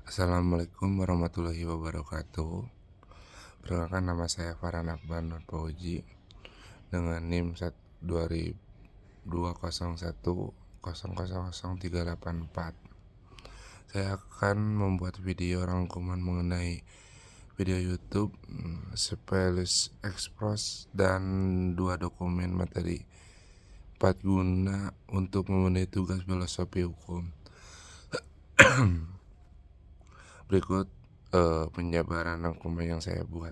Assalamualaikum warahmatullahi wabarakatuh. Perkenalkan, nama saya Farhan Akbar Nur Fauzi dengan NIM 2001000384. Saya akan membuat video rangkuman mengenai video YouTube, Spellus Expros, dan 2 dokumen materi 4 guna untuk memenuhi tugas filosofi hukum. Berikut penjabaran rangkuman yang saya buat.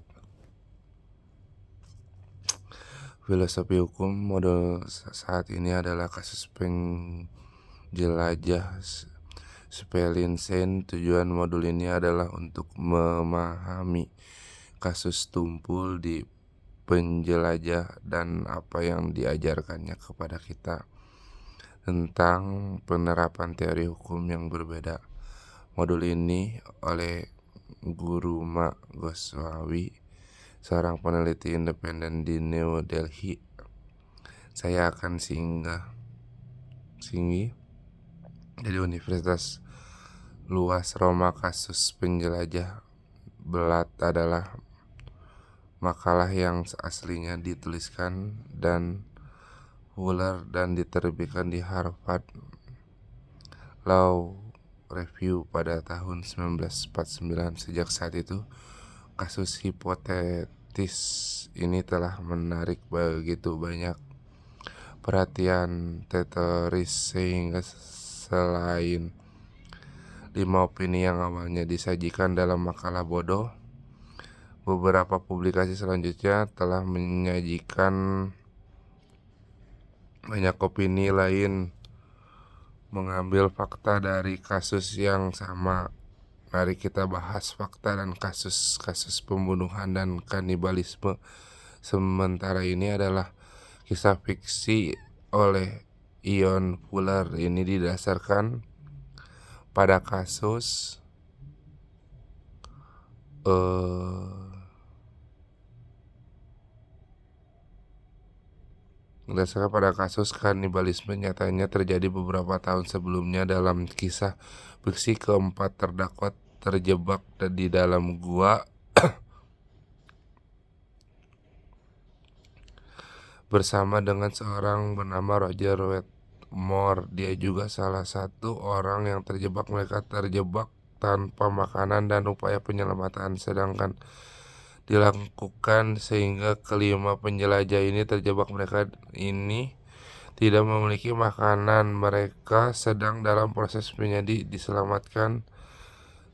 Filosofi hukum model saat ini adalah kasus penjelajah Spellingsen. Tujuan modul ini adalah untuk memahami kasus tumpul di penjelajah dan apa yang diajarkannya kepada kita tentang penerapan teori hukum yang berbeda. Modul ini oleh Guru Mak Goswawi, seorang peneliti independen di New Delhi. Saya akan singgah dari Universitas Luas Roma. Kasus penjelajah belat adalah makalah yang aslinya dituliskan dan Fuller dan diterbitkan di Harvard Law Review pada tahun 1949. Sejak saat itu, kasus hipotetis ini telah menarik begitu banyak perhatian teoris sehingga selain 5 opini yang awalnya disajikan dalam makalah bodoh, beberapa publikasi selanjutnya telah menyajikan banyak opini lain mengambil fakta dari kasus yang sama. Mari kita bahas fakta dan kasus-kasus pembunuhan dan kanibalisme sementara ini adalah kisah fiksi oleh Ion Fuller. Ini didasarkan pada kasus kanibalisme nyatanya terjadi beberapa tahun sebelumnya. Dalam kisah fiksi, keempat terdakwa terjebak di dalam gua bersama dengan seorang bernama Roger Wetmore. Dia juga salah satu orang yang terjebak. Mereka terjebak tanpa makanan dan upaya penyelamatan sedangkan dilakukan sehingga kelima penjelajah ini terjebak. Mereka ini tidak memiliki makanan. Mereka sedang dalam proses menjadi diselamatkan,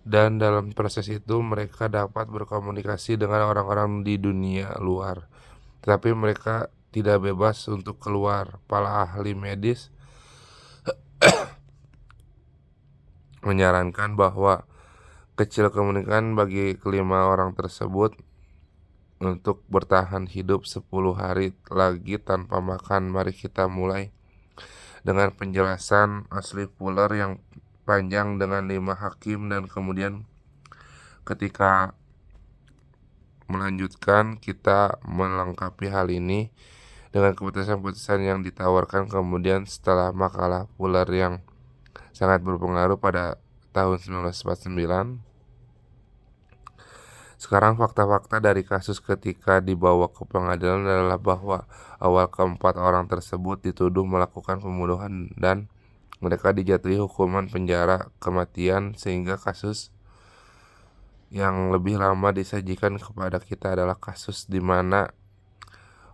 dan dalam proses itu mereka dapat berkomunikasi dengan orang-orang di dunia luar, tetapi mereka tidak bebas untuk keluar. Para ahli medis menyarankan bahwa kecil kemungkinan bagi kelima orang tersebut untuk bertahan hidup 10 hari lagi tanpa makan. Mari kita mulai dengan penjelasan asli Fuller yang panjang dengan 5 hakim, dan kemudian ketika melanjutkan kita melengkapi hal ini dengan keputusan-keputusan yang ditawarkan kemudian setelah makalah Fuller yang sangat berpengaruh pada tahun 1949. Sekarang fakta-fakta dari kasus ketika dibawa ke pengadilan adalah bahwa awal keempat orang tersebut dituduh melakukan pembunuhan dan mereka dijatuhi hukuman penjara kematian, sehingga kasus yang lebih lama disajikan kepada kita adalah kasus di mana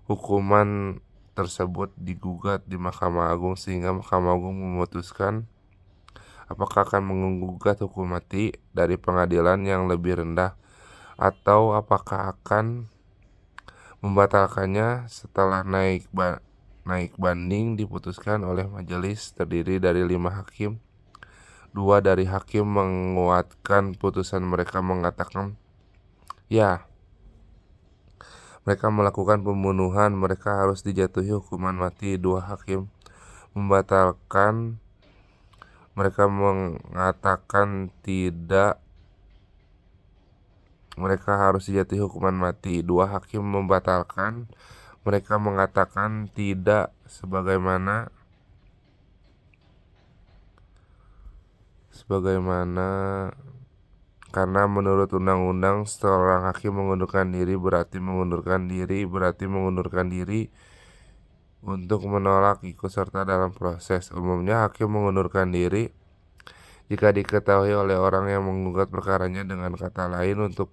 hukuman tersebut digugat di Mahkamah Agung sehingga Mahkamah Agung memutuskan apakah akan menggugat hukum mati dari pengadilan yang lebih rendah atau apakah akan membatalkannya. Setelah naik banding diputuskan oleh majelis terdiri dari 5 hakim. 2 dari hakim menguatkan putusan mereka, mengatakan ya, mereka melakukan pembunuhan, mereka harus dijatuhi hukuman mati. 2 hakim membatalkan, mereka mengatakan tidak, mereka harus dijatuhi hukuman mati. 2 hakim membatalkan, mereka mengatakan tidak, sebagaimana Karena menurut undang-undang seorang hakim mengundurkan diri berarti mengundurkan diri untuk menolak ikut serta dalam proses. Umumnya hakim mengundurkan diri jika diketahui oleh orang yang menggugat perkaranya, dengan kata lain untuk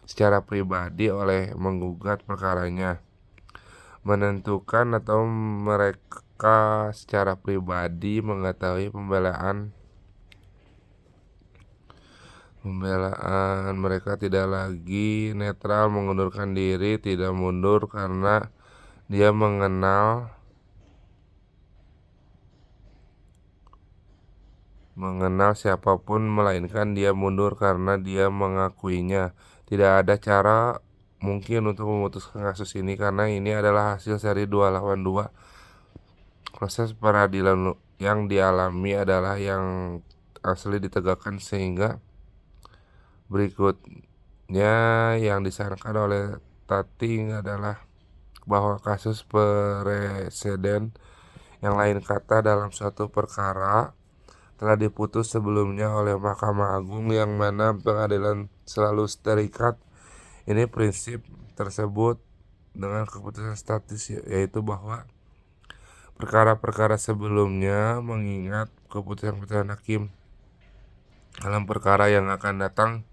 secara pribadi oleh menggugat perkaranya, menentukan atau mereka secara pribadi mengetahui pembelaan mereka tidak lagi netral, mengundurkan diri, tidak mundur karena dia mengenal siapapun, melainkan dia mundur karena dia mengakuinya. Tidak ada cara mungkin untuk memutuskan kasus ini karena ini adalah hasil seri 2 lawan 2. Proses peradilan yang dialami adalah yang asli ditegakkan, sehingga berikutnya yang disarankan oleh Tating adalah bahwa kasus preseden yang lain kata dalam suatu perkara telah diputus sebelumnya oleh Mahkamah Agung, yang mana pengadilan selalu terikat. Ini prinsip tersebut dengan keputusan statis, yaitu bahwa perkara-perkara sebelumnya mengingat keputusan-keputusan hakim dalam perkara yang akan datang.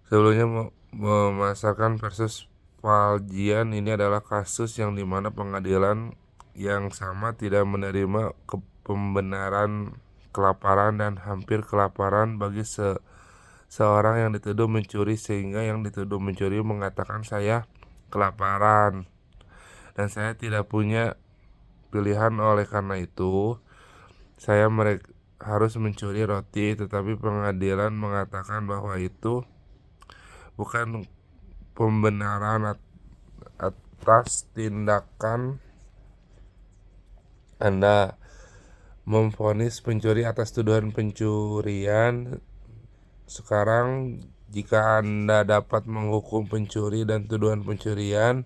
Sebelumnya memasarkan versus Valjian, ini adalah kasus yang dimana pengadilan yang sama tidak menerima pembenaran kelaparan dan hampir kelaparan bagi seorang yang dituduh mencuri, sehingga yang dituduh mencuri mengatakan saya kelaparan dan saya tidak punya pilihan, oleh karena itu saya harus mencuri roti. Tetapi pengadilan mengatakan bahwa itu bukan pembenaran atas tindakan Anda, memvonis pencuri atas tuduhan pencurian. Sekarang jika Anda dapat menghukum pencuri dan tuduhan pencurian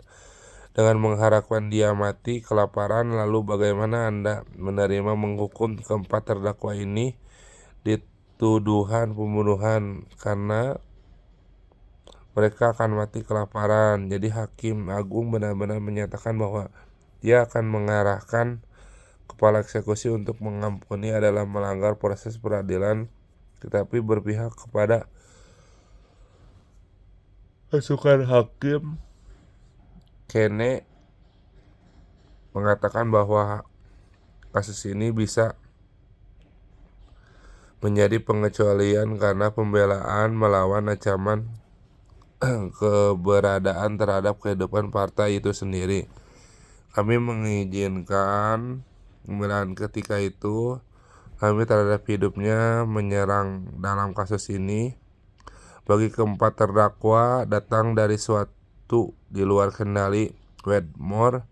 dengan mengharapkan dia mati kelaparan, lalu bagaimana Anda menerima menghukum keempat terdakwa ini dituduhan pembunuhan karena mereka akan mati kelaparan? Jadi Hakim Agung benar-benar menyatakan bahwa dia akan mengarahkan kepala eksekusi untuk mengampuni adalah melanggar proses peradilan, tetapi berpihak kepada masukan hakim. Kene mengatakan bahwa kasus ini bisa menjadi pengecualian karena pembelaan melawan ancaman keberadaan terhadap kehidupan partai itu sendiri. Kami mengizinkan pembelaan ketika itu kami terhadap hidupnya menyerang dalam kasus ini. Bagi keempat terdakwa datang dari suatu di luar kendali Wedmore,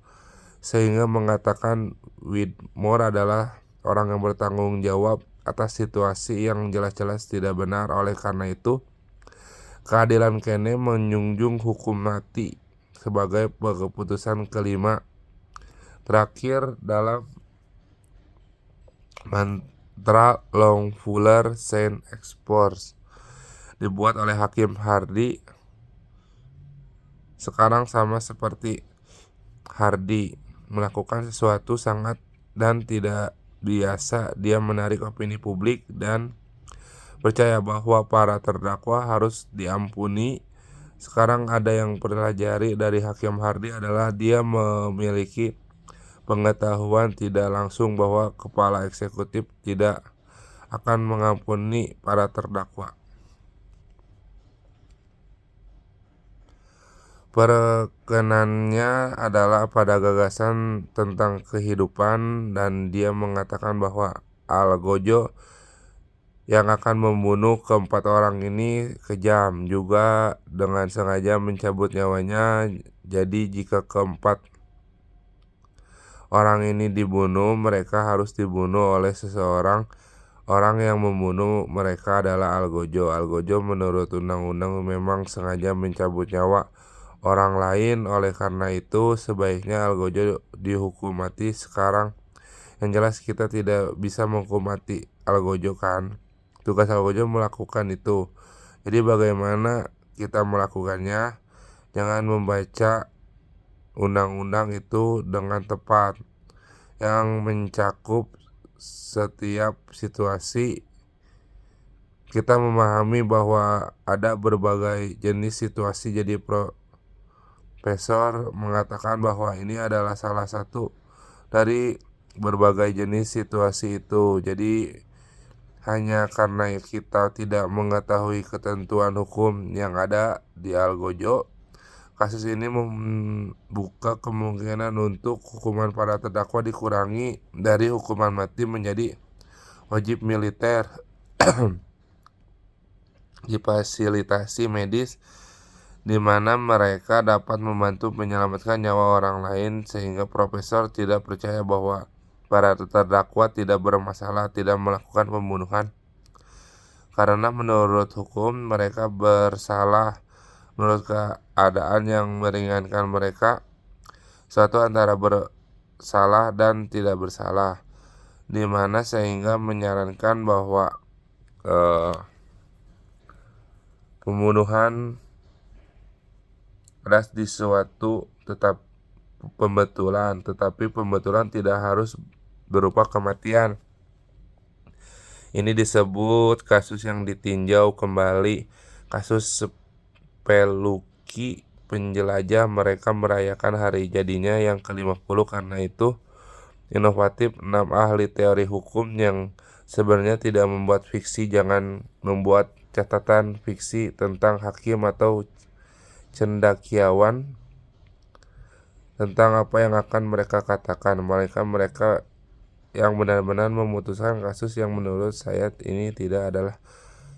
sehingga mengatakan Whitmore adalah orang yang bertanggung jawab atas situasi yang jelas-jelas tidak benar. Oleh karena itu, keadilan Kene menjunjung hukum mati sebagai keputusan kelima terakhir dalam mantra Longfellow Saint Exposure dibuat oleh Hakim Hardy. Sekarang sama seperti Hardy melakukan sesuatu sangat dan tidak biasa, dia menarik opini publik dan percaya bahwa para terdakwa harus diampuni. Sekarang ada yang pelajari dari Hakim Hardy adalah dia memiliki pengetahuan tidak langsung bahwa kepala eksekutif tidak akan mengampuni para terdakwa. Perkenannya adalah pada gagasan tentang kehidupan, dan dia mengatakan bahwa Algojo yang akan membunuh keempat orang ini kejam, juga dengan sengaja mencabut nyawanya. Jadi jika keempat orang ini dibunuh, mereka harus dibunuh oleh seseorang. Orang yang membunuh mereka adalah Algojo. Algojo menurut undang-undang memang sengaja mencabut nyawa orang lain. Oleh karena itu sebaiknya Algojo dihukum mati. Sekarang yang jelas kita tidak bisa menghukum mati Algojo kan, Tugas Algojo melakukan itu. Jadi bagaimana kita melakukannya? Jangan membaca undang-undang itu dengan tepat yang mencakup setiap situasi. Kita memahami bahwa ada berbagai jenis situasi, jadi profesor mengatakan bahwa ini adalah salah satu dari berbagai jenis situasi itu. Jadi hanya karena kita tidak mengetahui ketentuan hukum yang ada di Algojo, kasus ini membuka kemungkinan untuk hukuman para terdakwa dikurangi dari hukuman mati menjadi wajib militer. Difasilitasi medis di mana mereka dapat membantu menyelamatkan nyawa orang lain, sehingga profesor tidak percaya bahwa para terdakwa tidak bermasalah, tidak melakukan pembunuhan, karena menurut hukum mereka bersalah. Menurut keadaan yang meringankan mereka, suatu antara bersalah dan tidak bersalah, di mana sehingga menyarankan bahwa pembunuhan adalah di suatu pembetulan, tetapi pembetulan tidak harus berupa kematian. Ini disebut kasus yang ditinjau kembali, kasus Spelunky penjelajah. Mereka merayakan hari jadinya yang ke-50, karena itu inovatif. 6 ahli teori hukum yang sebenarnya tidak membuat fiksi jangan membuat catatan fiksi tentang hakim atau cendakiawan tentang apa yang akan mereka katakan, melainkan mereka yang benar-benar memutuskan kasus yang menurut saya ini tidak adalah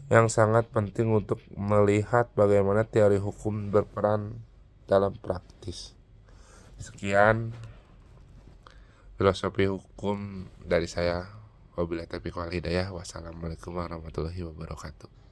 yang sangat penting untuk melihat bagaimana teori hukum berperan dalam praktis. Sekian filosofi hukum dari saya. Wabillahi taufiq wal hidayah. Wassalamualaikum warahmatullahi wabarakatuh.